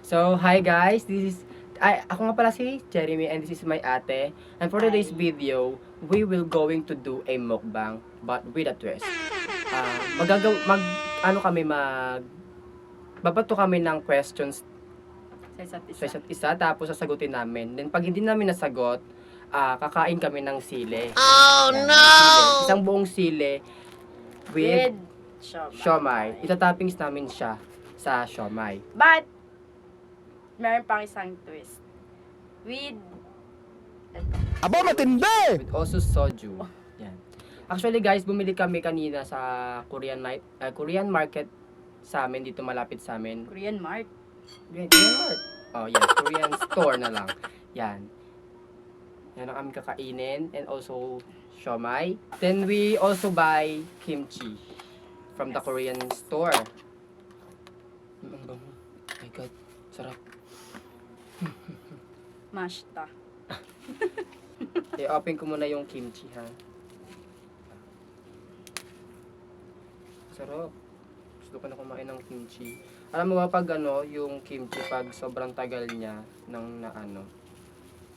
So, hi guys, ako nga pala si Jeremy and this is my ate. And for today's Hi. video, we will going to do a mukbang but with a twist. Ano kami babato kami ng questions Sa isa't sa isa. isa't isa tapos sasagutin namin. Then pag hindi namin nasagot, kakain kami ng sili. Oh Yan, ng no! sili. Isang buong sili with With siomai. Itatoppings namin siya sa siomai. But, meron pang isang twist. With, Aba, matindi! With also soju. Yan. Actually guys, bumili kami kanina sa Korean market sa amin dito malapit sa amin. Korean Mart. Korean Mart. Oh, yes, Korean store na lang. Yan. Yan ang aming kakainin and also siomai. Then we also buy kimchi from the Yes. Korean store. Ang bango. My God, sarap. Mashta. I-open ko muna yung kimchi ha. Sarap. Gusto ko na kumain ng kimchi. Alam mo ba pag yung kimchi pag sobrang tagal niya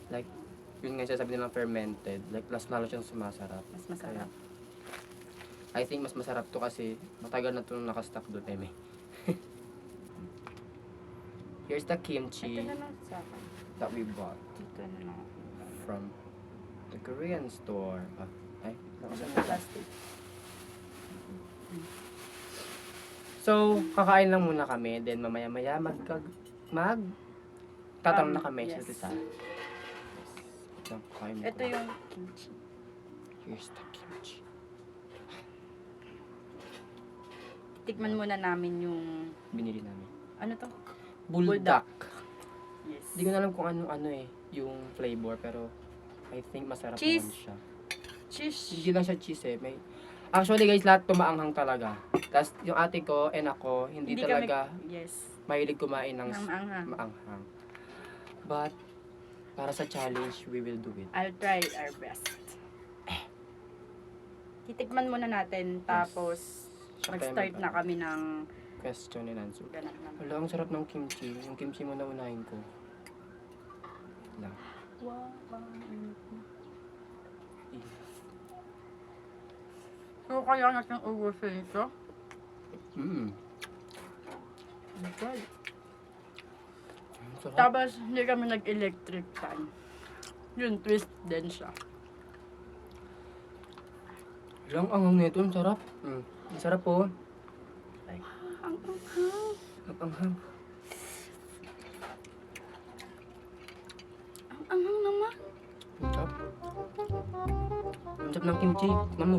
like yun nga sasabi nilang fermented, like lalo siyang sumasarap. Mas masarap. I think mas masarap to kasi matagal na to nakastock doon, eme. Here's the kimchi Ito na lang sa akin. that we bought Ito na lang. from the Korean store. Sa plastic. So, kakain lang muna kami, then mamaya-maya tatanong na kami sa Yes. isa. Kakain muna Ito kami. yung kimchi. Here's the kimchi. Tikman muna namin yung, Binili namin. ano to? Buldak. Yes. Hindi ko na alam kung ano yung flavor, pero I think masarap Cheese. naman siya. Cheese. Hindi lang siya cheese eh. Actually guys, lahat tumaanghang talaga. Tapos yung ate ko and ako, hindi talaga Yes. mahilig kumain ng Ng maanghang. maanghang. But, para sa challenge, we will do it. I'll try our best. Titikman muna natin, tapos mag-start na kami ng Question and answer. ganap naman. Wala, ang sarap ng kimchi. Yung kimchi mo na unahin ko. Wala. Wow. So, kaya natin ubusin ito? Mm. Okay. Ang sarap. Tapos, hindi kami nag-electric fan. Yun, twist din siya. Lang ang nito, ang sarap. Ang sarap po. Ang anghang. Ang anghang. Ang anghang naman. Ang sarap. Ang sarap ng kimchi. Mamo.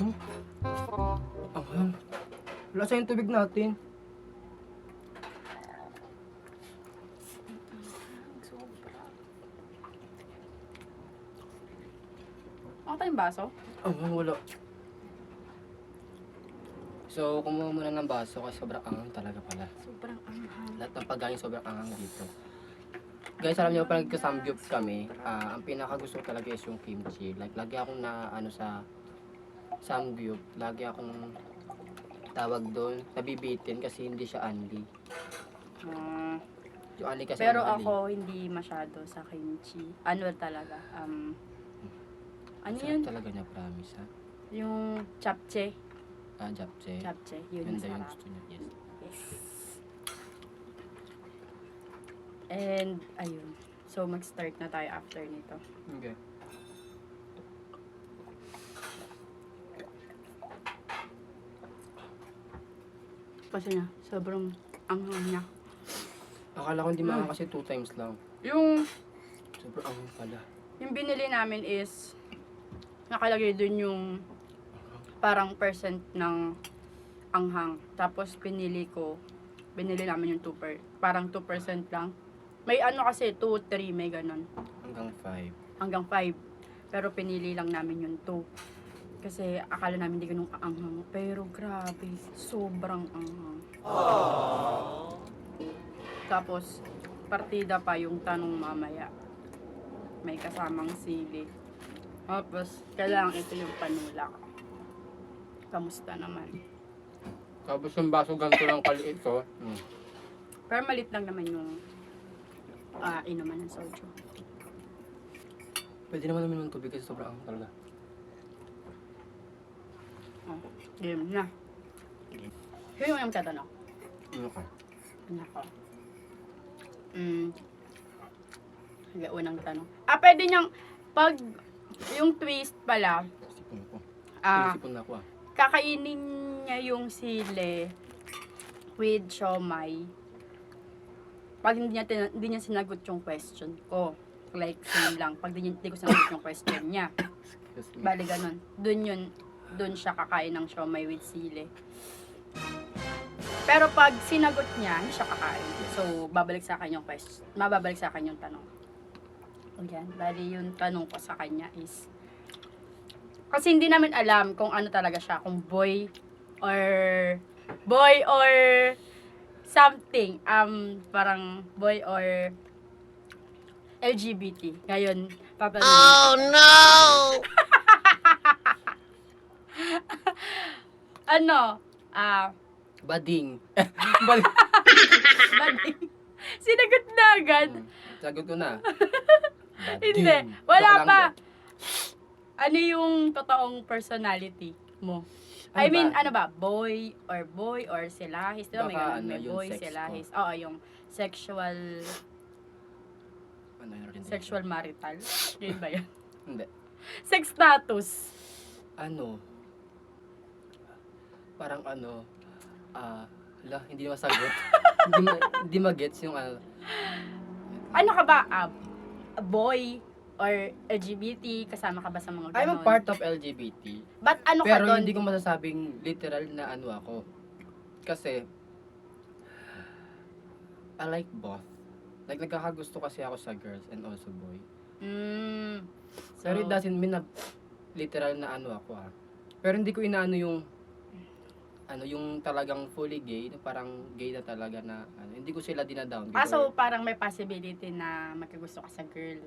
Ang anghang. Wala sa yung tubig natin. Ano tayong baso? Wala. So, kumuha muna ng baso kasi sobrang anghang talaga pala. Sobrang anghang. Lahat ng pagkain sobrang anghang dito. Guys, alam niyo, pag nagka-samgyup kami, ang pinakagusto ko talaga is yung kimchi. Like, lagi akong sa samgyup, lagi akong tawag doon, nabibitin kasi hindi siya anli. Ah, Yung anli kasi pero ang mali. ako, hindi masyado sa kimchi. Ano talaga? Ano Sarap yun? talaga niya, promise ha. Yung japchae. Japchae. Japchae. Yun Ganda yung masarap. gusto niya, yes. Yes. And, ayun. So, mag-start na tayo after nito. Okay. Kasi na, sobrang anghang niya. Akala ko hindi kasi 2 times lang. Yung Sobrang anghang pala. binili namin is, nakalagay dun yung parang percent ng anghang. Tapos, binili namin yung parang 2% lang. May ano kasi, 2, 3, may ganon. Hanggang 5. Hanggang 5. Pero pinili lang namin yung 2. Kasi akala namin hindi ganun kaanghang. Pero grabe, sobrang anghang. Tapos, partida pa yung tanong mamaya. May kasamang sili. Tapos, kailangan ito yung panulak. Kamusta naman? Tapos yung baso ganito lang kaliit to. Pero malit lang naman yung inuman ng soju. Pwede naman namin ng tubig kasi sobrang talaga. Oh, game na. Sino yung tatanong? Ano ka? Nako. Sige, unang tanong. Pwede niyang, pag yung twist pala, Sipon ko. ah, Sipon na ako kakainin niya yung sili with siomay. Pag hindi niya sinagot yung question ko. Like, same lang. Pag hindi ko sinagot yung question niya. Excuse me. Bali, ganun. Dun siya kakain ng siomay with sili. Pero pag sinagot niya, hindi siya kakain. So, babalik sa akin yung question. Mababalik sa akin yung tanong. Ayan. Bali, yung tanong ko sa kanya is, kasi hindi namin alam kung ano talaga siya. Kung boy or something. Parang boy or LGBT. Ngayon, tatanungin. Oh no! Bading. Bading. Sinagot na agad. Sagot ko na. Hindi. Bading. Wala Joke lang pa. din. Ano yung totoong personality mo? Ano I mean, ba? ano ba? Boy or silahis? Diba may Baka ganun, may yung boy, sex ko. silahis. Oo, yung sexual Ano yun rin? sexual marital. Yun ba yun? Hindi. Sex status. Ano? Parang hindi masagot. hindi magets yung ano. Ano ka ba? Boy or LGBT? Kasama ka ba sa mga ganon? I'm a part of LGBT. But ano ka Pero doon? hindi ko masasabing literal na ano ako. Kasi, I like both. Like, nagkakagusto kasi ako sa girls and also boy. So, Pero it doesn't mean na literal na ano ako Pero hindi ko inaano yung talagang fully gay, na parang gay na talaga na hindi ko sila dinadown. so parang may possibility na magkagusto ka sa girl.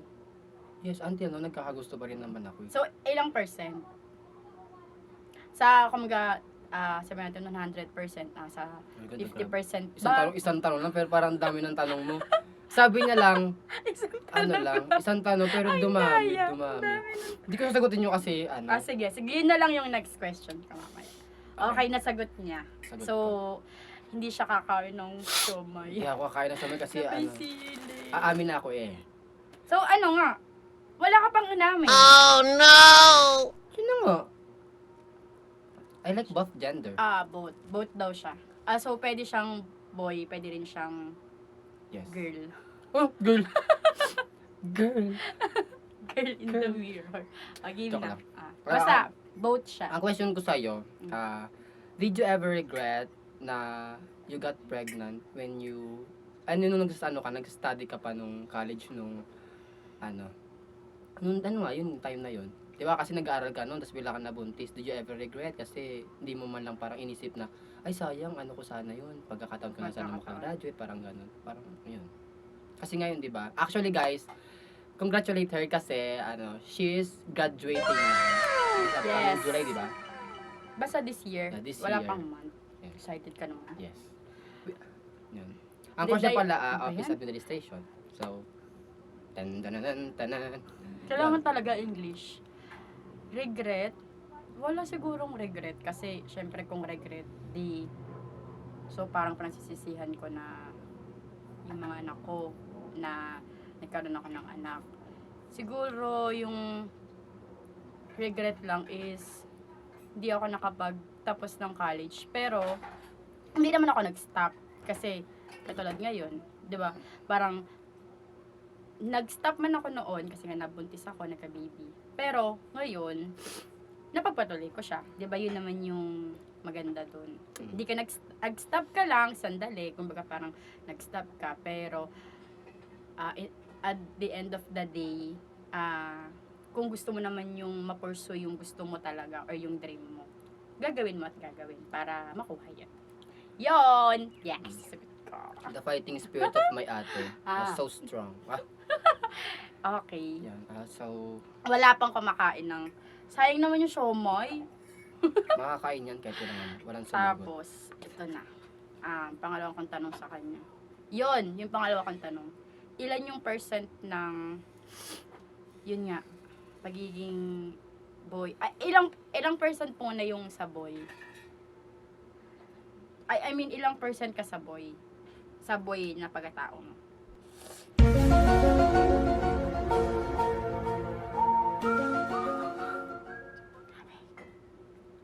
Yes, until no, nagkakagusto pa rin naman ako. So, ilang percent? Sa, kumaga, sabi natin 100%, sa My God, 50% isang tanong lang, pero parang dami ng tanong mo. Sabi niya lang, isang tanong, pero dumami. Hindi ko sasagutin nyo kasi, Sige, yun na lang yung next question ka mamaya. Okay, nasagot niya. Sagot So, hindi siya kakain ng siomay. hindi ako kakain na sabi kasi, May sili. aamin na ako So, ano nga? Wala ka pang inamin. Oh no! Sino nga? I like both gender. Both. Both daw siya. So, pwede siyang boy, pwede rin siyang Yes. girl. Oh, girl. Girl. Girl in the mirror. Game Joke na. lang. Basta, both siya. Ang question ko sa'yo, did you ever regret na you got pregnant when you, nung nag-study ka pa nung college nung yung time na yun? Diba kasi nag-aaral ka noon, tapos bigla ka nabuntis. Did you ever regret? Kasi hindi mo man lang parang inisip na, ay sayang, ko sana yun. Pagkakataon ko na sana makagraduate, parang ganun. Parang, yun. Kasi ngayon, diba? Actually guys, congratulate her kasi, she's graduating na. Yes. July, diba? Basta this year. Yeah, this Wala year. pang month. Yes. Excited ka naman. Yes. Yun. Ang Did course niya I- pala, ano ba office yan? administration. So, tanan. Kailangan talaga English. Regret? Wala sigurong regret. Kasi, syempre kung regret, so parang pinagsisisihan ko na yung mga anak ko na nagkaroon ako ng anak. Siguro yung regret lang is hindi ako nakapagtapos ng college. Pero, hindi naman ako nag-stop. Kasi, katulad ngayon, di ba? Parang, nag-stop man ako noon kasi nga nabuntis ako, nagka-baby. Pero, ngayon, napagpatuloy ko siya. Di ba yun naman yung maganda dun. Hindi ka nag-stop ka lang, sandali. Kumbaga parang nag-stop ka. Pero, at the end of the day, kung gusto mo naman yung ma-pursue yung gusto mo talaga or yung dream mo, gagawin mo at gagawin para makuha yan. Yon! Yes! Sagot ko. The fighting spirit of my ate was so strong. Okay. Yan. So, Wala pang kumakain ng... Sayang naman yung siomay. Makakain yan kahit walang sumagot. Tapos, ito na. Pangalawang kong tanong sa kanya. Yung pangalawa kong tanong. Ilan yung percent ng, yun nga, pagiging boy? Ilang percent po na yung sa boy? I mean, ilang percent ka sa boy? Sa boy na pagkatao mo?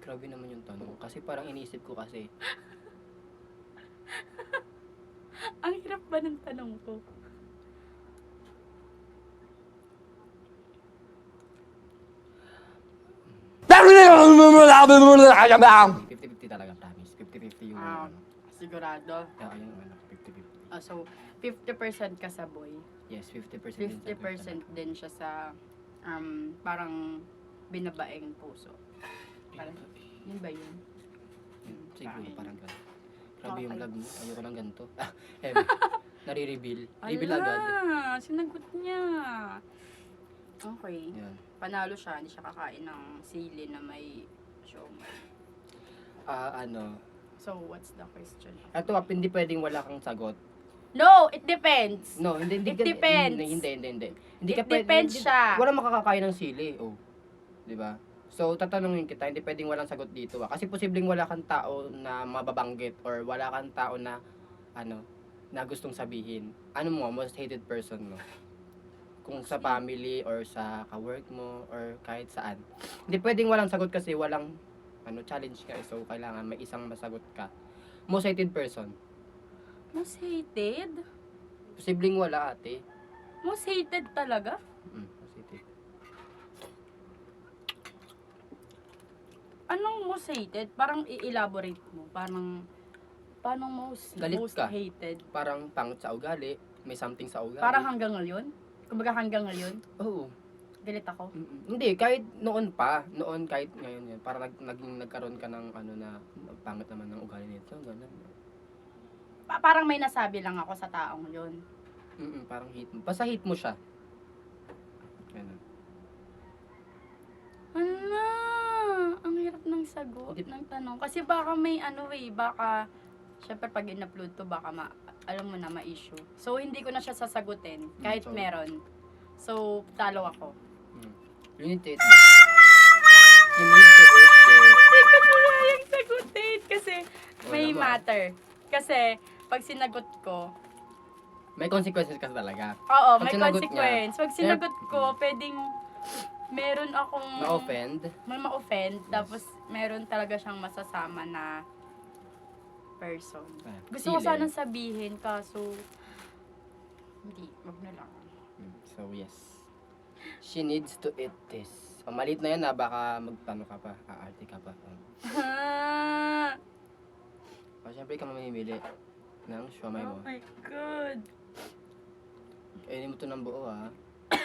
Grabe naman yung tanong. Kasi parang iniisip ko kasi, Ang hirap ba ng tanong ko? Ah, 50-50 talaga, promise. 50-50 yung ano. Sigurado. Yung ano, 50-50. So, 50% ka sa boy. Yes, 50% din sa 50% din siya sa parang binabaeng puso. Parang, yun ba yun? Siguro, Kain. parang gano'n. Grabe yung Okay. vlog mo. Ayoko lang ganito. Nare-reveal. Reveal Ala, agad. sinagot niya. Okay. Yan. Panalo siya, hindi siya kakain ng sili na may siomay. Ano. So, what's the question? Ito, hindi pwedeng wala kang sagot. No, it depends. No, hindi. It depends. Hindi. Hindi It depends siya. Wala makakakain ng sili. Oh. Di ba? So, tatanungin kita, hindi pwedeng walang sagot dito. Kasi posibleng wala kang tao na mababanggit or wala kang tao na, na gustong sabihin. Ano mo, most hated person mo? Kung sa family or sa ka-work mo or kahit saan. Hindi pwedeng walang sagot kasi walang challenge ka. So, kailangan may isang masagot ka. Most hated person. Most hated? Posibleng wala, ate. Most hated talaga? Most hated. Anong most hated? Parang i-elaborate mo. Parang, paano most, Galit most ka. hated? Parang pangit sa ugali. May something sa ugali. Parang hanggang ngayon? Kumbaga hanggang ngayon, Oo. galit ako. Hindi, kahit noon pa. Noon, kahit ngayon yan. Parang nagkaroon ka ng na pangit naman ng ugali nito. Ganun. Parang may nasabi lang ako sa taong yun. Parang hate mo. Basta hate mo siya. Ganun. Hala, ang hirap ng sagot Hindi- ng tanong. Kasi baka may baka, syempre pag in-upload to, baka alam mo na, ma-issue. So, hindi ko na siya sasagutin, kahit so- meron. So, talo ako. You need to eat this. You need to eat this. Hindi ko kayang sagutin kasi may naman. matter. Kasi, pag sinagot ko, May consequences kasi talaga. oo, Pag may sinagot consequence. Pag sinagot ko, pwedeng meron akong Na-offend. may ma-offend, tapos meron talaga siyang masasama na person. Gusto ko Sili. sanang sabihin, kaso hindi, wag na lang. So, yes. She needs to eat this. Maliit na yan baka magtano ka pa. Aarte ka pa. Siyempre, ikaw mamimili ng siomay Oh mo. my God. Kainin mo to ng buo,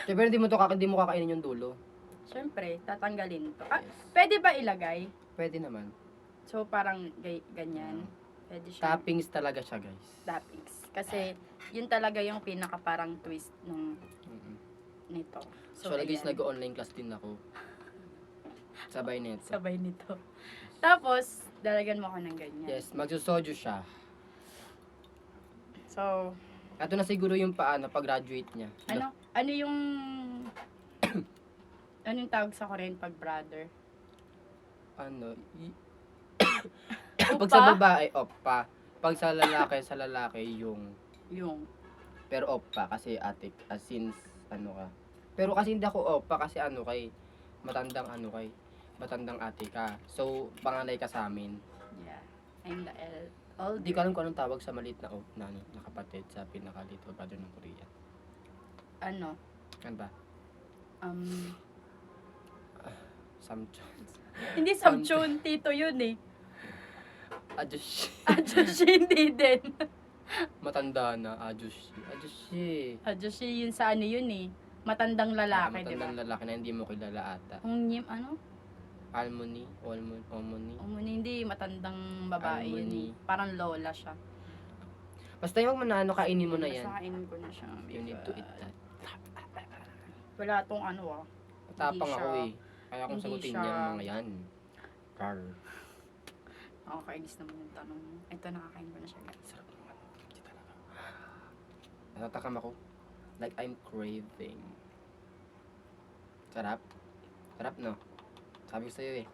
Siyempre, hindi mo kakainin yung dulo. Siyempre, tatanggalin to. Yes. Pwede ba ilagay? Pwede naman. So, parang ganyan. Pwede siya. Toppings talaga siya, guys. Toppings. Kasi, yun talaga yung pinaka parang twist nung nito. So, guys, ayan. nag-online class din ako. Sabay nito. Sabay nito. Tapos, dalagan mo ako ng ganyan. Yes, magsusoju siya. So, Ito na siguro yung pag-graduate niya. ano yung ano yung tawag sa Korean pag brother? Pag sa babae, oppa. Pag sa lalaki yung Yung pero oppa kasi atik since ka. Pero kasi hindi ako oppa kasi matandang matandang ate ka. So panganay ka sa amin. yeah. I'm the older. Hindi ko alam kung anong tawag sa maliit na na kapatid sa pinaka-little brother ng Korea. Ano? Ano ba? Samchon. Hindi Samchon, tito yun eh. Ajushi. Ajoshi, hindi din. Matanda na. Ajushi. Ajoshi yun sa ano yun eh. Matandang lalaki, di ba? Matandang lalaki na hindi mo kilala ata. Ano? Almoni. Hindi, matandang babae yun eh. Almoni. Parang lola siya. Basta yung kainin mo na yan. Basta kainin ko na siya. You need to eat that. Wala tong ano Matapang Hindi ako siya- eh. Kaya kung hindi sagutin siya- yan mga yan. Rar. Nakakainis naman yung tanong mo. Ito, nakakain ko na siya, guys. Sarap naman. Kimchi talaga. Natatakam ako. Like I'm craving. Sarap. Sarap, no? Sabi ko sa'yo eh.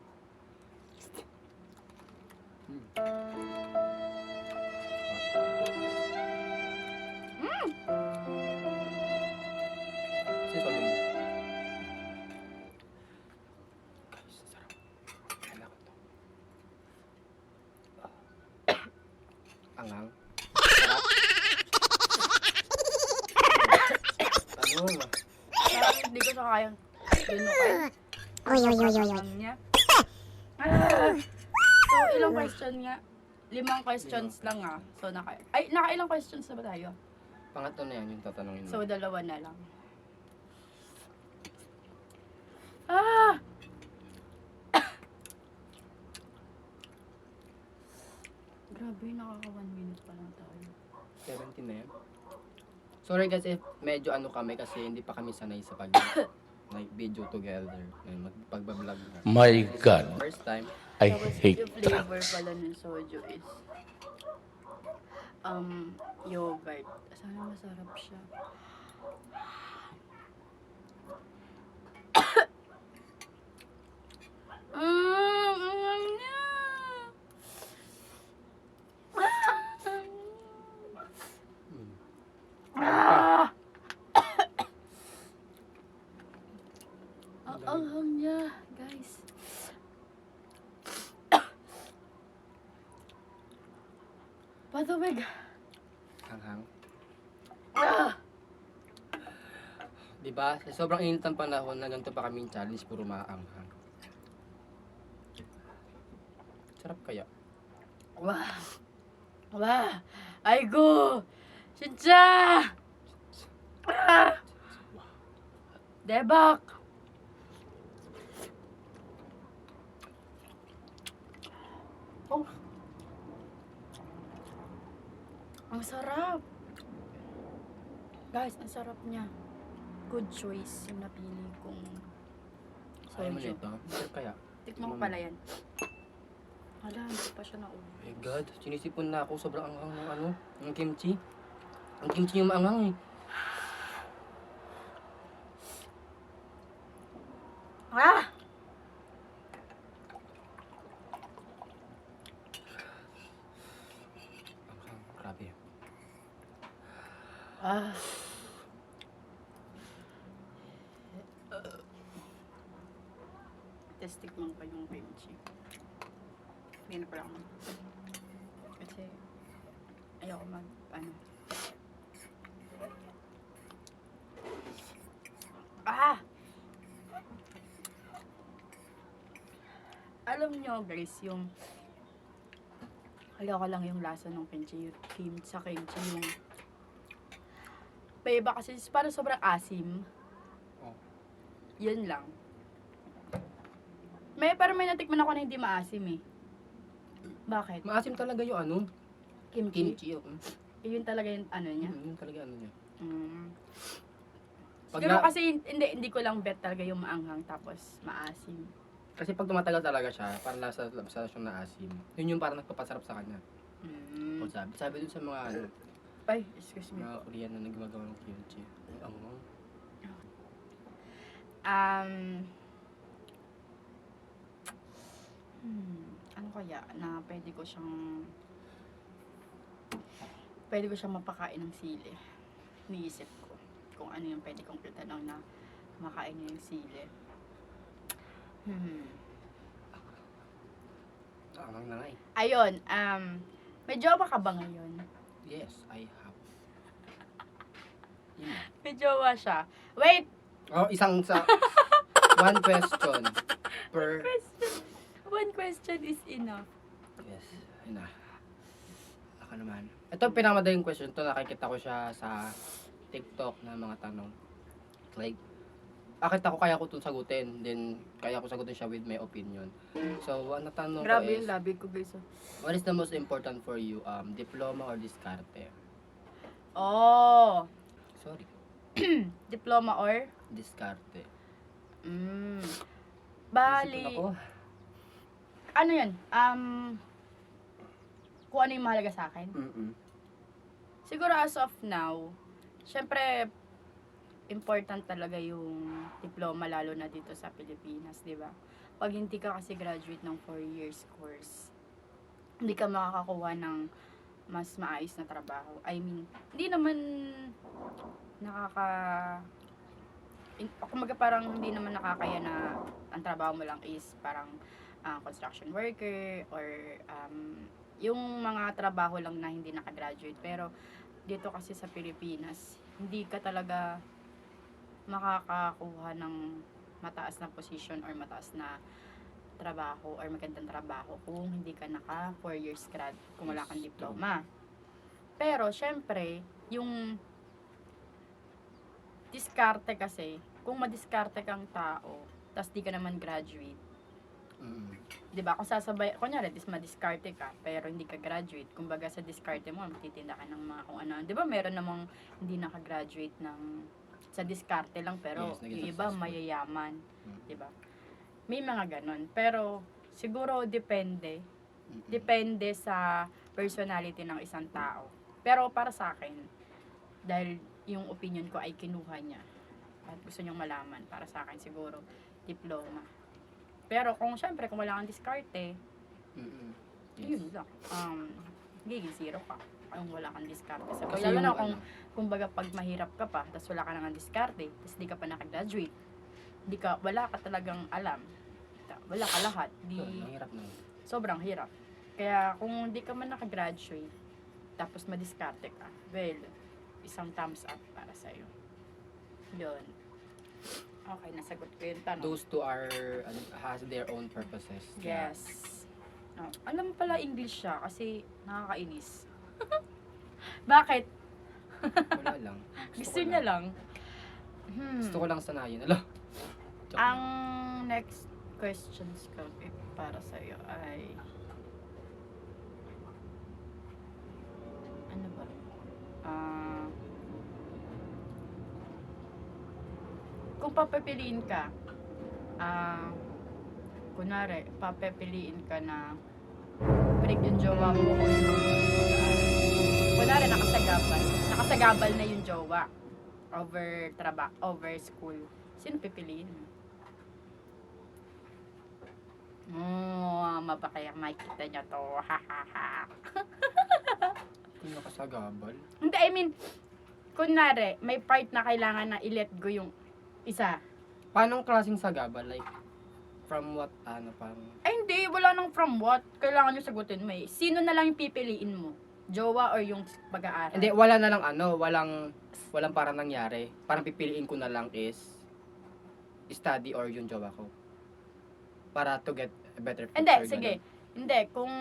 Sino mo? Guys, sarap. Kailangan ko to. Angang. Sarap. Ano? Parang hindi ko siya kayang dunukin. Oy, oy, oy, oy, oy. Ang niya. So, ilang question nga? 5 questions lang ah. So, nakailang questions na ba tayo? Pangatlo na yan yung tatanungin mo. So, 2 na lang. Ah! Grabe, nakaka 1 minute pa lang tayo. 17 na yan. Sorry guys if medyo ano kami kasi hindi pa kami sanay sa pag like video together. Magpagbablog na. My God, First time. I Tapos, hate yung flavor pala ng soju is yogurt. Sana masarap siya. Ang niya. Ah! Ang anghang niya, guys. Patawag. Hanghang. Ah! Diba? Sa sobrang init ng panahon na ganito pa kami yung challenge puro maanghang. Sarap kaya. Wah! Wah! 아이고! 진짜! 아! 대박! Oh! Ang sarap! Guys, ang sarap niya. Good choice yung napili kong Ayaw mo soju. nito? Sarap kaya. Tikman ko pala yan. Hala, hindi pa siya nauwi. Oh my God, sinisipon na ako. Sobrang anghang ng ano, ng kimchi. Ang kimchi yung maanghang eh. Ah! Anghang, grabe. Ah. Testik lang pa yung kimchi. Hindi na pala ako. Kasi ayoko ano. Ah! Alam nyo guys, yung ayoko lang yung lasa ng kimchi sa kimchi yung may iba kasi parang sobrang asim. Oh. Yun lang. Parang may natikman ako na hindi maasim eh. Bakit? Maasim talaga yung ano, Kimchi? kimchi. Oh. Yun talaga yung ano niya. Yun talaga ano niya. Pag Siguro na- kasi hindi ko lang bet talaga yung maanghang tapos maasim. Kasi pag tumatagal talaga siya, parang nasa siyang naasim. Yun yung parang nagpapasarap sa kanya. Mm. O sabi dun sa mga ano, Ay, excuse me. mga Korean na nagmagawa ng kimchi. Ang Ano kaya na pwede ko siyang mapakain ng sili. Niisip ko kung ano yung pwede kong itanong na makain niya yung sili. anghang na nga eh. Ayun, may jowa ka ba ngayon? Yes, I have. Yun na. May jowa siya. Wait! Oh, isang sa one question per One question is enough. yes, yun na. Ako naman. Ito ang pinakamadaling question to, nakikita ko siya sa TikTok na mga tanong. Like, bakit ako kaya ko itong sagutin? Then, kaya ko sagutin siya with my opinion. So, ang natanong ko Grabe is, yung labi ko guys. what is the most important for you? Diploma or diskarte? Oh! Sorry, Diploma or? diskarte. Mm. Isipin Bali. ako. ano yun, kung ano yung mahalaga sa akin. Siguro as of now, syempre, important talaga yung diploma lalo na dito sa Pilipinas, di ba? Pag hindi ka kasi graduate ng 4 years course, hindi ka makakakuha ng mas maayos na trabaho. I mean, hindi naman kumaga parang hindi naman nakakaya na ang trabaho mo lang is parang construction worker or yung mga trabaho lang na hindi nakagraduate. Pero dito kasi sa Pilipinas, hindi ka talaga makakakuha ng mataas na position or mataas na trabaho or magandang trabaho kung hindi ka naka 4 years grad, kung wala kang diploma. Pero syempre, yung diskarte kasi, kung madiskarte kang tao, tas di ka naman graduate, 'di ba? Kung sasabay, kunyari, madiskarte ka, pero hindi ka graduate, kumbaga sa diskarte mo, magtitinda ka ng mga kung ano. 'Di ba meron namang hindi nakagraduate ng sa diskarte lang, pero Yes, naging yung iba successful. mayayaman, 'di ba? May mga ganon. Pero siguro depende sa personality ng isang tao. Pero para sa akin, dahil yung opinion ko ay kinuha niya at gusto niyang malaman, para sa akin siguro diploma. Pero kung syempre kung wala kang diskarte, yun lang. Giging zero ka kung wala kang diskarte. So, Kasi lalo yung na kung kumbaga pag mahirap ka pa, tapos wala ka nang diskarte, tapos di ka pa nakagraduate, wala ka talagang alam. Wala ka lahat. Mahirap na. Sobrang hirap. Kaya kung di ka man nakagraduate, tapos madiskarte ka, well, isang thumbs up para sa'yo. Yun. Okay, nasagot ko yung tanong. Those two has their own purposes. Yes. Oh, alam mo pala English siya kasi nakakainis. Bakit? Wala lang. Gusto niya lang. Gusto ko lang sanayin. Ala. Ang next questions ko para sa'yo ay ano ba? Kung papapiliin ka, kunwari, papapiliin ka na break yung jowa mo o yung kunwari, nakasagabal na yung jowa over school. Sino pipiliin mo? Mabakaya makikita niya to. Yung nakasagabal. Hindi, I mean, kunwari, may part na kailangan na i-let go yung isa. Paanong klaseng sagabal? Like, from what, parang... Ay, hindi. Wala nang from what. Kailangan nyo sagutin mo eh. Sino na lang yung pipiliin mo? Jowa or yung pag-aaral? Hindi, wala na lang walang parang nangyari. Parang pipiliin ko na lang is study or yung jowa ko. Para to get a better future. Hindi, sige. Hindi, kung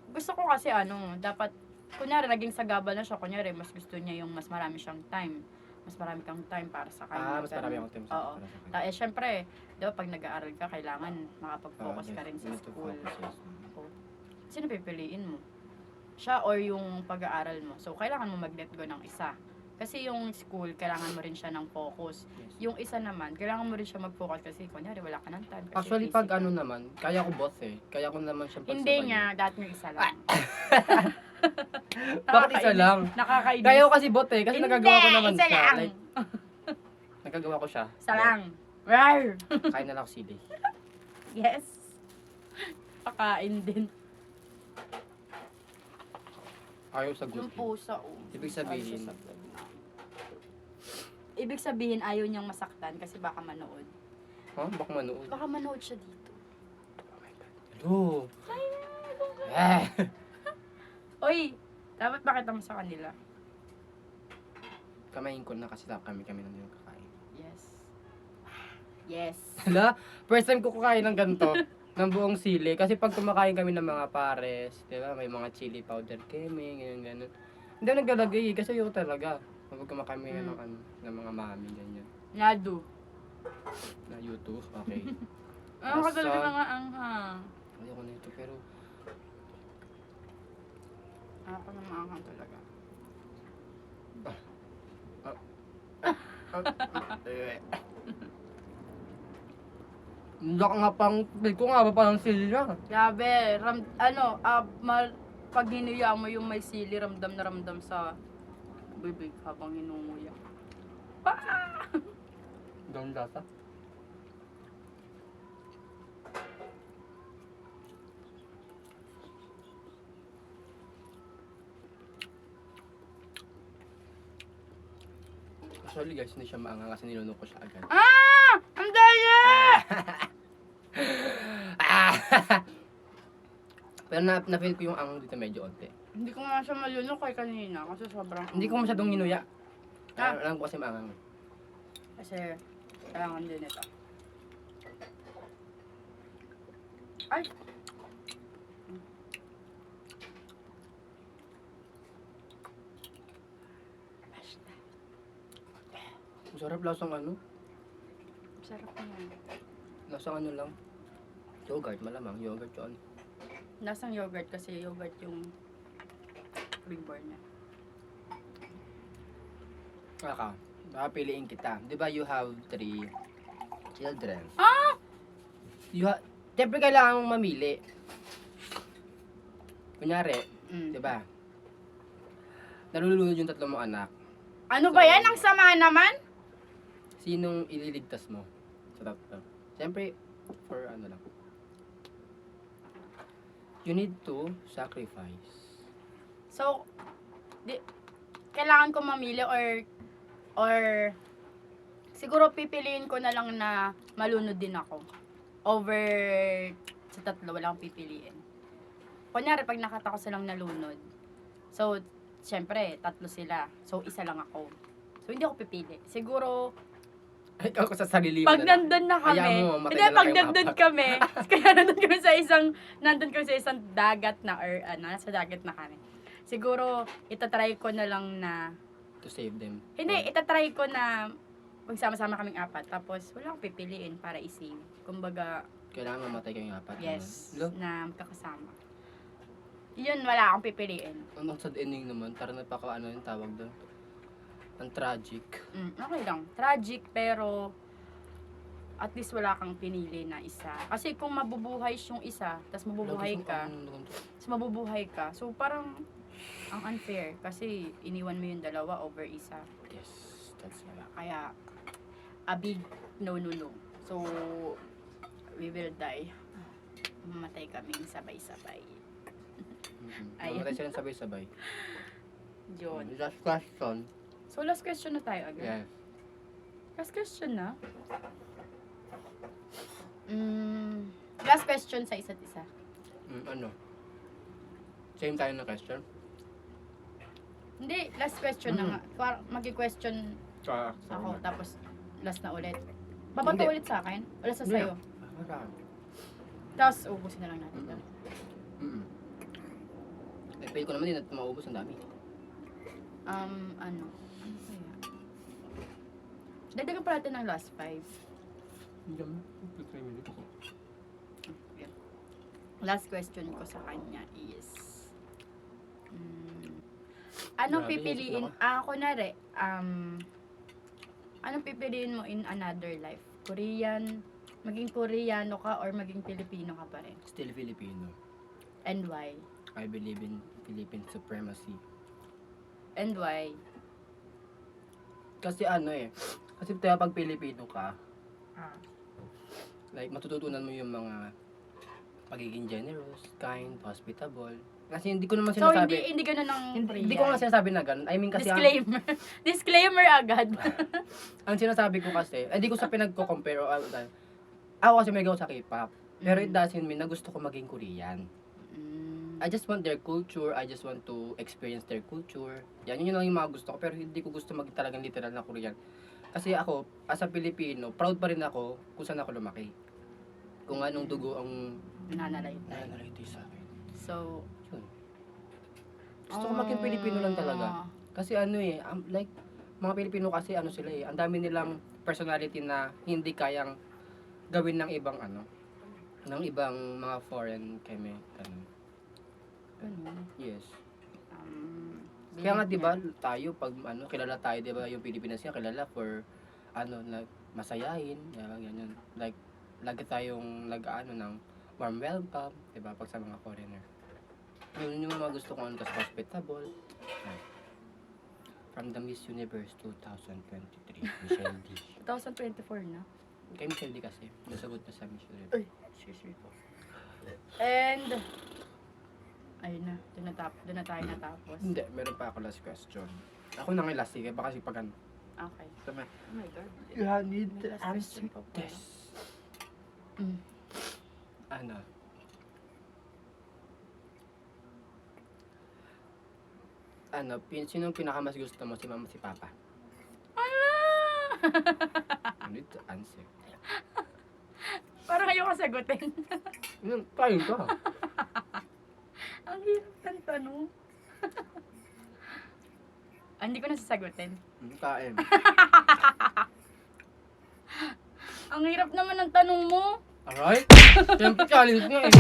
gusto ko kasi dapat, kunyari naging sagabal na siya, kunyari mas gusto niya yung mas marami siyang time. Mas marami kang time para sa kanya. Mas marami akong time Oo. para sa kanya. Syempre, di ba pag nag-aaral ka, kailangan makapag-focus ka rin sa You need to school. focus, yes. Sino pipiliin mo? Siya or yung pag-aaral mo? So, kailangan mo mag-let go ng isa. Kasi yung school, kailangan mo rin siya ng focus. Yes. Yung isa naman, kailangan mo rin siya mag-focus kasi kunyari wala ka ng time. Kasi Actually, busy pag ka. naman, kaya ko both eh. Kaya ko naman siya Hindi nga, dati yung isa lang. Bakit isa lang? Nakakainis. Kaya ko kasi both eh. Kasi nagagawa ko naman isa siya. lang. Like, nagagawa ko siya. Isa lang. Rar! Kain na lang ako sili. Yes. Pakain din. Ayaw sa good. Yung pusa, Ibig sabihin, Ibig sabihin, ayaw niyang masaktan kasi baka manood. Baka manood. Baka manood siya dito. Hello. Oy, dapat makita mo sa kanila. Kamayin ko na kasi kami na yung kakain. Yes. Yes. Hala, first time ko kakain ng ganito. Ng buong sili. Kasi pag kumakain kami ng mga pares, di ba, may mga chili powder kami, ganyan. Hindi ako naglalagay eh, kasi ayoko talaga. Pag kumakain kami ng mga mami, ganyan. Nadu. Na YouTube, okay. Ang kagalit na nga ang Ayoko na ito, pero... Ako na maanghang talaga. Hindi ka nga pang, feel ko nga ba parang sila? Grabe, pag hinuya mo yung may sili, ramdam na ramdam sa bibig habang hinunguya. Gawin lasa. Actually guys, hindi siya maangang kasi nilunok ko siya agad. Ah! Ang daya! Pero na-feel ko yung angang dito medyo onte. Hindi ko nga siya malunok kay kanina kasi sobrang... Hindi ko masyadong ninuya. Ah. Alam ko kasi maangang. Kasi kailangan din ito. Ay! Masarap lasang ano? Sarap na. Lasang ano lang. Yogurt, malamang. Yogurt yun. Lasang yogurt kasi yogurt yung flavor niya. Kaka, baka piliin kita. Di ba you have 3 children? Ah! Siyempre kailangan mong mamili. Kunyari, Mm. di ba? Nalulunod yung 3 mong anak. Ano ba yan? Ang sama naman? Sinong ililigtas mo sa 3? Siyempre, for ano lang. You need to sacrifice. So, kailangan ko mamili or siguro pipiliin ko na lang na malunod din ako. Over sa 3, wala akong pipiliin. Kunyari, pag nakita ko silang nalunod, so, syempre, 3 sila. So, isa lang ako. So, hindi ako pipili. Siguro, Ikaw ko sa sarili mo pag na lang. nandun na kami, Hayaan mo, mamatay hindi, na lang pag kayong nandun apat. kami, kaya nandun kami sa isang dagat na, or nasa dagat na kami. Siguro, itatry ko na lang na, To save them. hindi, itatry ko na, magsama-sama kaming 4, tapos wala akong pipiliin para i-save. Kumbaga, Kailangan mamatay kayong 4. yes, Lo, na magkakasama. Yun, wala akong pipiliin. ang sad ending naman. Tara na pa ano yung tawag doon. Ang tragic. Okay lang. Tragic, pero at least wala kang pinili na isa. Kasi kung mabubuhay yung isa, tapos mabubuhay ka, so parang ang unfair. Kasi iniwan mo yung 2 over isa. Yes, that's right. Kaya, a big no. So, we will die. Mamatay kaming sabay-sabay. Ayun. Mamatay silang sabay-sabay. Yun. Last question. So, last question na tayo agad. Yes. Last question na? Last question sa isa't isa. Ano? Same tayo na question? Hindi, last question na nga. Parang magi-question Ako. ako, tapos last na ulit. Babato Hindi. ulit sa akin? O last na Hindi. sa'yo? Marami. Tapos, ubusin na lang natin. Pay ko naman din at maubos ang dami. Ano kaya? Dagdagan pa natin ng last 5. Hindi mo. 3 minutes. Last question ko sa kanya is, anong Grabe, pipiliin, isip na kunwari, anong pipiliin mo in another life? Korean, maging Koreano ka or maging Pilipino ka pa rin? Still Filipino. And why? I believe in Philippine supremacy. And why? Kasi ano kasi tayo pag Pilipino ka, Ah. like matututunan mo yung mga pagiging generous, kind, hospitable. Kasi hindi ko naman So, sinasabi. hindi ganun ang Hindi ko nga sinasabi na ganun. I mean kasi disclaimer. Disclaimer agad. ang sinasabi ko kasi, hindi ko sa pinagko-compare o ako kasi may gawa sa K-pop. Pero it doesn't mean na gusto ko maging Korean. I just want their culture, I just want to experience their culture. Yan, yun lang yung mga gusto ko. Pero hindi ko gusto maging talagang literal na Korean. Kasi ako, as a Pilipino, proud pa rin ako kung saan ako lumaki. Kung anong dugo ang Nanalay. nananalaytay sa akin. So, Yun. Gusto ko maging Pilipino lang talaga. Kasi like, mga Pilipino kasi ano sila ang dami nilang personality na hindi kayang gawin ng ibang ng ibang mga foreign keme. Ganun. Yes. Kaya nga 'di ba tayo pag kilala tayo 'di ba yung Pilipinas yan kilala for na masayahin, ganyan. Like lagi tayong nag-ano ng warm welcome, diba, pag sa mga foreigner. Yun yung mga gusto ko kasi hospitable. Ay. From the Miss Universe 2023, Michelle D. 2024 na. Kay Michelle D kasi, nasagot na sa Miss Universe. Ay, excuse me po. And, ayun na, doon na tayo natapos. Hindi, meron pa ako last question. Ako nang last, sige, baka si pag ano. Okay. Tama. Oh my God. You need to answer this. Mm. Ano? Ano, sinong pinakamas gusto mo? Si mama, si papa? Ala! You need to answer. Parang ayoko sagutin. Tayo ka. Ang hirap ng tanong. Hindi ko na sasagutin. Kain. Ang hirap naman ng tanong mo. Alright? Siyempre challenge nga eh.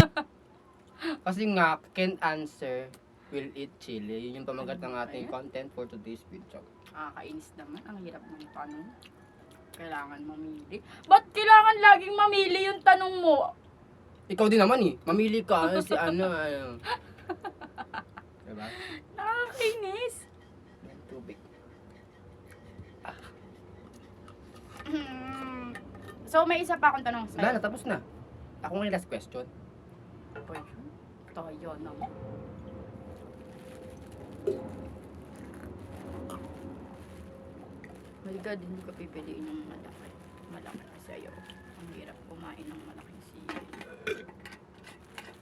Kasi nga, can't answer, will eat chili. Yun yung pamagat ng ating content for today's video. Kainis naman. Ang hirap ng tanong. Kailangan mamili. Ba't kailangan laging mamili yung tanong mo? Ikaw din naman eh. Mamili ka. Si ano. Diba? Nakakainis. Yung tubig. So, may isa pa akong tanong sa'yo. Wala na, tapos na. Ako nga yung last question. Tayo naman. My God, hindi ko pipiliin yung malaki. Malaki kasi ayaw. Ang hirap kumain ng malaking sili.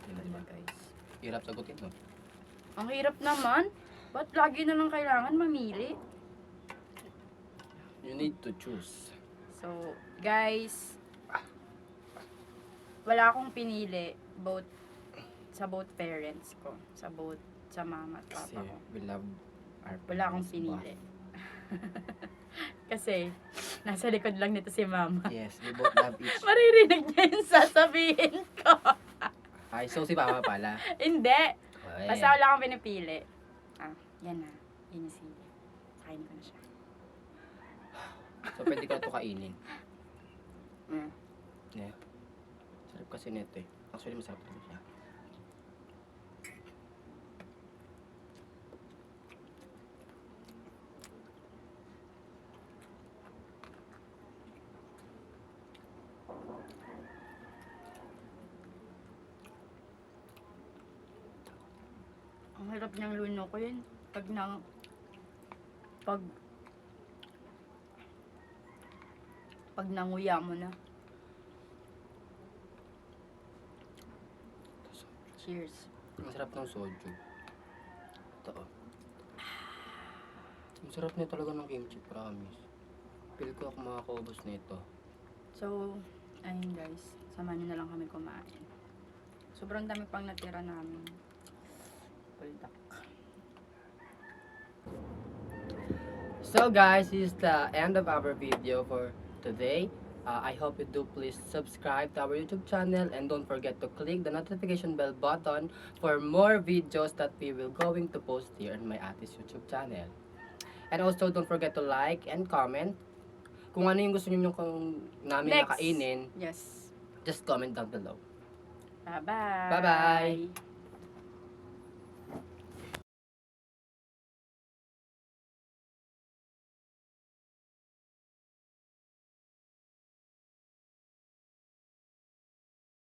Diba guys? Hirap sagutin, no? Ang hirap naman. Ba't lagi na lang kailangan mamili? You need to choose. So, guys, wala akong pinili sa both parents ko. Sa mama at Kasi papa ko. we love our Wala akong parents. pinili. Kasi, nasa likod lang nito si mama. Yes, we both love each. Maririnig niya yung sasabihin ko. Ay, so si Papa pala. Hindi. Ay. Basta wala akong pinipili. Yan na. Yan yung sili. Kain ko na siya. So pwede ko na ito kainin. Mm. Yeah. Sarap kasi nito eh. Actually, masarap ito siya. Ang hirap niyang luno ko yun. Pag nanguya mo na. Cheers. Masarap ng soju. Ito oh. Ang sarap niya talaga ng kimchi, promise. Feel ko ako makakaubos nito. So, ayun guys. Samahan niyo na lang kami kumain. Sobrang dami pang natira namin. Puldak. So guys, this is the end of our video for today. I hope you do please subscribe to our YouTube channel and don't forget to click the notification bell button for more videos that we will going to post here on my Atis YouTube channel. And also don't forget to like and comment. Kung ano yung gusto niyo namin Next. nakainin, Yes. just comment down below. Bye-bye. Bye-bye.